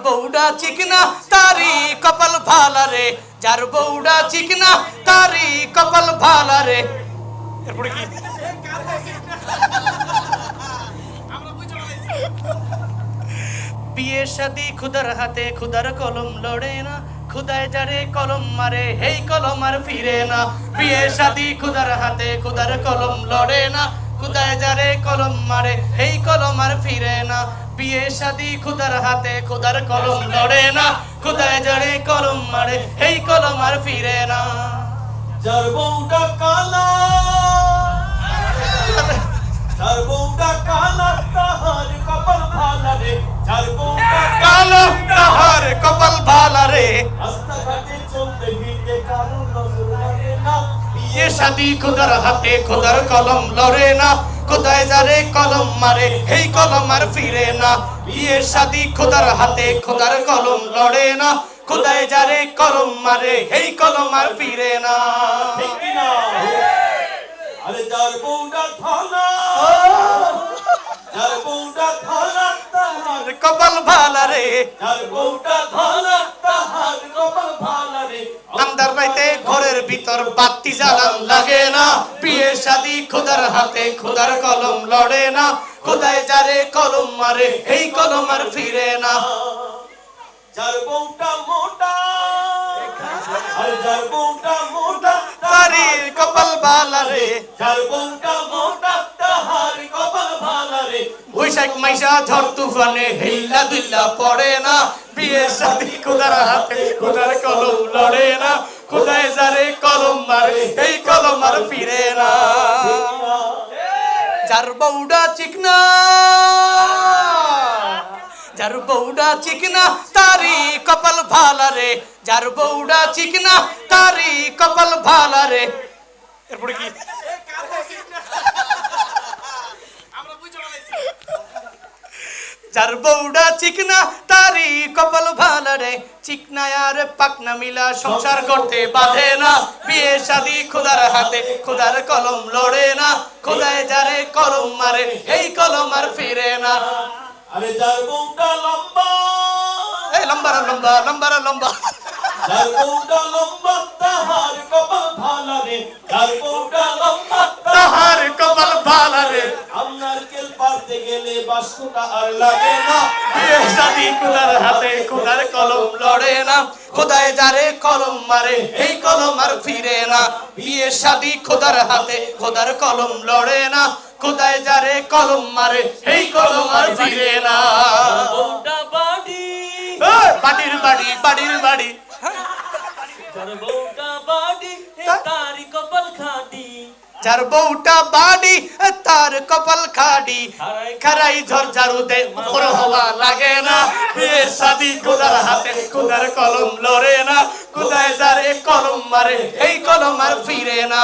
বউডা চিকনা তারি কপাল ভালা রে, যার বউডা চিকনা তারি কপাল ভালা রে। এরপরে কি? বিয়ে শাদি খুদার হাতে, খুদার কলম লড়ে না, খুদায় যারে কলম মারে এই কলম আর ফিরে না। বিয়ে শাদি খুদার হাতে, খুদার কলম লড়ে না, খুদায় যারে কলম মারে এই কলম আর ফিরে না। বিয়ে শাদি খুদার হাতে, খুদার কলম লড়ে না, খুদায় যারে কলম মারে এই কলম আর ফিরে না। যার বউটা কালা, যার বউটা কালা তাহার কপাল ভালা রে, যার বউটা কালো তাহার কপাল ভালা রে। রাস্তাঘাটে চলতে ফিরতে কারো নজর লাগে না। বিয়ে শাদি খুদার হাতে, খুদার কলম লড়ে না, খুদায় যারে কলম মারে এই কলম আর ফিরে না। বিয়ে শাদি খুদার হাতে, খুদার কলম লড়ে না, খুদায় যারে কলম মারে এই কলম আর ফিরে না। ঠিক কি না? আরে যার বউটা থানা, যার বউটা থানা তাহার কপাল ভালা রে, যার বউটা থানা তাহার কপাল ভালা রে। আন্দার রাইতে ঘরের ভিতর বাতি জ্বালান লাগে না। বিয়ে শাদি খুদার হাতে, খুদার কলম লড়ে না, খুদায় যারে কলম মারে এই কলম আর ফিরে না। যার বউটা মোটা, আর যার বউটা মোটা তারি কপাল ভালা রে, যার বউটা মোটা তাহার কপাল ভালা রে। বৈশাখ মাইশা ঝড় তুফানে হেইলা দুইলা পড়ে না। বিয়ে শাদি খুদার হাতে, খুদার কলম লড়ে না, খুদায় যারে কলম মারে এই কলম আর ফিরে না। যার বউডা চিকনা, যার বউডা চিকনা তারি কপাল ভালা রে, যার বউডা চিকনা তারি কপাল ভালা রে। এরপরে কি? যার বউডা চিকনা তারি কপাল ভালা রে, চিকনা আর পাকনা মিলা সংসার করতে বাঁধে না। বিয়ে শাদি খুদার হাতে, খুদার কলম লড়ে না, খুদায় যারে কলম মারে এই কলম আর ফিরে না। আরে যার বউটা লম্বা, এই লম্বা লম্বা লম্বা লম্বা, যার বউটা লম্বা তাহার কপাল ভালা রে, যার বউটা লম্বা তাহার কপাল ভালা রে। আপনার কেল পারতে গেলে বাস্কটা আর লাগে না। বিয়ে শাদি খুদার হাতে, খুদার কলম লড়ে না, খুদায় যারে কলম মারে এই কলম আর ফিরে না। বিয়ে শাদি খুদার হাতে, খুদার কলম লড়ে না, খুদায় যারে কলম মারে এই কলম আর ফিরে না। বউটা বাড়ি, বাড়ির বাড়ি, বাড়ির বাড়ি, যার বউটা বাড়ি তারি কপাল খাটি, যার বউটা বাড়ি তার কপাল খাড়ি, খারাই ঝড় ঝাড়ু দে উপর হওয়া লাগে না। বিয়ে শাদি খুদার হাতে, খুদার কলম লড়ে না, খুদায় যারে কলম মারে এই কলম আর ফিরে না।